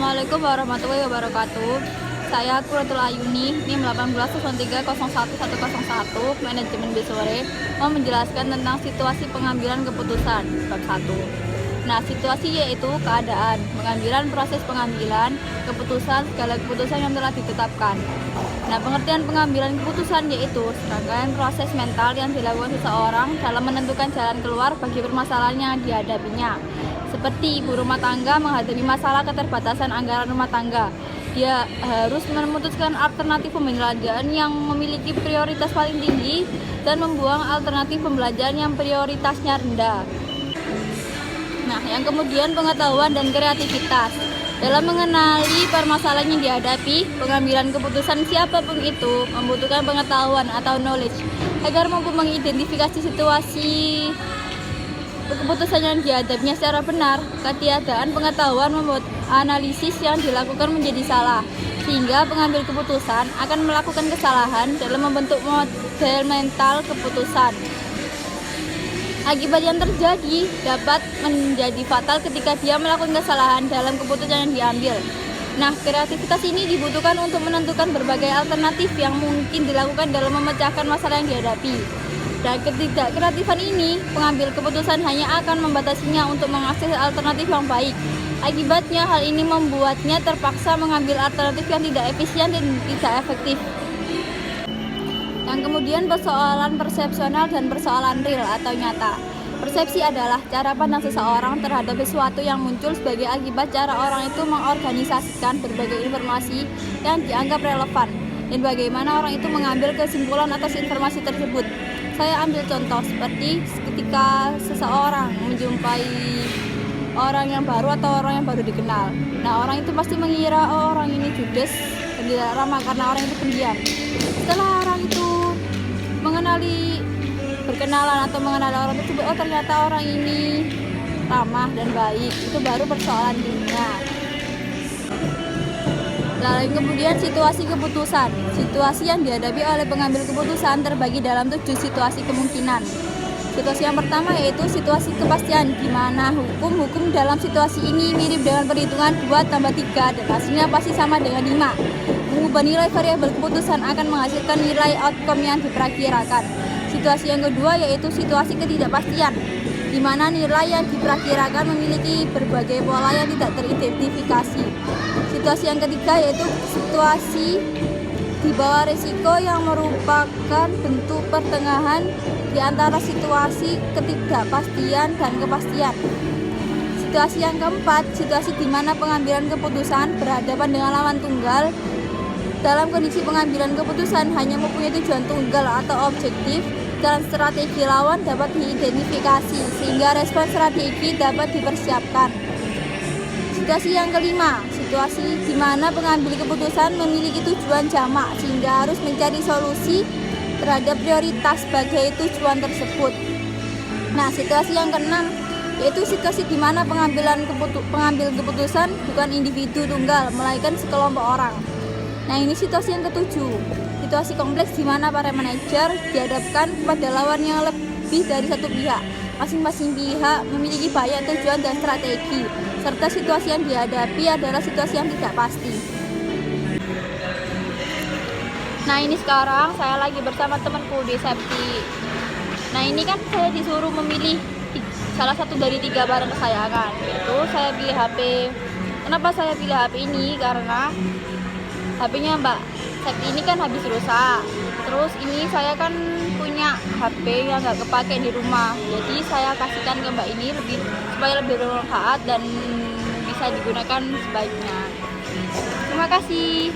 Assalamualaikum warahmatullahi wabarakatuh. Saya Quratul Ayuni, NIM 18.03.01.101, Manajemen B Sore, mau menjelaskan tentang situasi pengambilan keputusan, bab 1. Nah, situasi yaitu keadaan, pengambilan, proses pengambilan, keputusan, segala keputusan yang telah ditetapkan. Nah, pengertian pengambilan keputusan yaitu serangkaian proses mental yang dilakukan seseorang dalam menentukan jalan keluar bagi permasalahan yang dihadapinya. Seperti ibu rumah tangga menghadapi masalah keterbatasan anggaran rumah tangga. Dia harus memutuskan alternatif pembelanjaan yang memiliki prioritas paling tinggi dan membuang alternatif pembelanjaan yang prioritasnya rendah. Nah, yang kemudian pengetahuan dan kreativitas. Dalam mengenali permasalahan yang dihadapi, pengambilan keputusan siapapun itu membutuhkan pengetahuan atau knowledge agar mampu mengidentifikasi situasi keputusan yang dihadapinya secara benar. Ketiadaan pengetahuan membuat analisis yang dilakukan menjadi salah, sehingga pengambil keputusan akan melakukan kesalahan dalam membentuk model mental keputusan. Akibat yang terjadi dapat menjadi fatal ketika dia melakukan kesalahan dalam keputusan yang diambil. Nah, kreativitas ini dibutuhkan untuk menentukan berbagai alternatif yang mungkin dilakukan dalam memecahkan masalah yang dihadapi. Dan ketidakkreatifan ini, pengambil keputusan hanya akan membatasinya untuk mengakses alternatif yang baik. Akibatnya, hal ini membuatnya terpaksa mengambil alternatif yang tidak efisien dan tidak efektif. Yang kemudian persoalan persepsional dan persoalan real atau nyata. Persepsi adalah cara pandang seseorang terhadap sesuatu yang muncul sebagai akibat cara orang itu mengorganisasikan berbagai informasi yang dianggap relevan dan bagaimana orang itu mengambil kesimpulan atas informasi tersebut. Saya ambil contoh seperti ketika seseorang menjumpai orang yang baru atau orang yang baru dikenal. Nah, orang itu pasti mengira orang ini judes dan tidak ramah karena orang itu pendiam. Setelah orang itu berkenalan atau mengenal orang tersebut, oh ternyata orang ini ramah dan baik, itu baru persoalan dunia. Lalu kemudian situasi keputusan. Situasi yang dihadapi oleh pengambil keputusan terbagi dalam 7 situasi kemungkinan. Situasi yang pertama yaitu situasi kepastian, di mana hukum dalam situasi ini mirip dengan perhitungan 2 tambah 3 dan hasilnya pasti sama dengan 5. Mengubah nilai variabel keputusan akan menghasilkan nilai outcome yang diperkirakan. Situasi yang kedua yaitu situasi ketidakpastian, di mana nilai yang diperkirakan memiliki berbagai pola yang tidak teridentifikasi. Situasi yang ketiga yaitu situasi di bawah risiko yang merupakan bentuk pertengahan di antara situasi ketidakpastian dan kepastian. Situasi yang keempat, situasi di mana pengambilan keputusan berhadapan dengan lawan tunggal. Dalam kondisi pengambilan keputusan hanya mempunyai tujuan tunggal atau objektif dan strategi lawan dapat diidentifikasi sehingga respon strategi dapat dipersiapkan. Situasi yang kelima, situasi di mana pengambil keputusan memiliki tujuan jamak sehingga harus mencari solusi terhadap prioritas sebagai tujuan tersebut. Nah, situasi yang keenam yaitu situasi di mana pengambil keputusan bukan individu tunggal melainkan sekelompok orang. Nah, ini situasi yang ketujuh, situasi kompleks di mana para manajer dihadapkan pada lawan yang lebih dari satu pihak. Masing-masing pihak memiliki banyak tujuan dan strategi, serta situasi yang dihadapi adalah situasi yang tidak pasti. Nah, ini sekarang saya lagi bersama temanku di Septi. Nah, ini kan saya disuruh memilih salah satu dari 3 barang kesayangan. Itu saya pilih HP. Kenapa saya pilih HP ini? Karena HP-nya Mbak Septi ini kan habis rusak. Terus ini saya kan punya HP yang nggak kepake di rumah. Jadi saya kasihkan ke Mbak ini supaya lebih bermanfaat dan bisa digunakan sebaiknya. Terima kasih.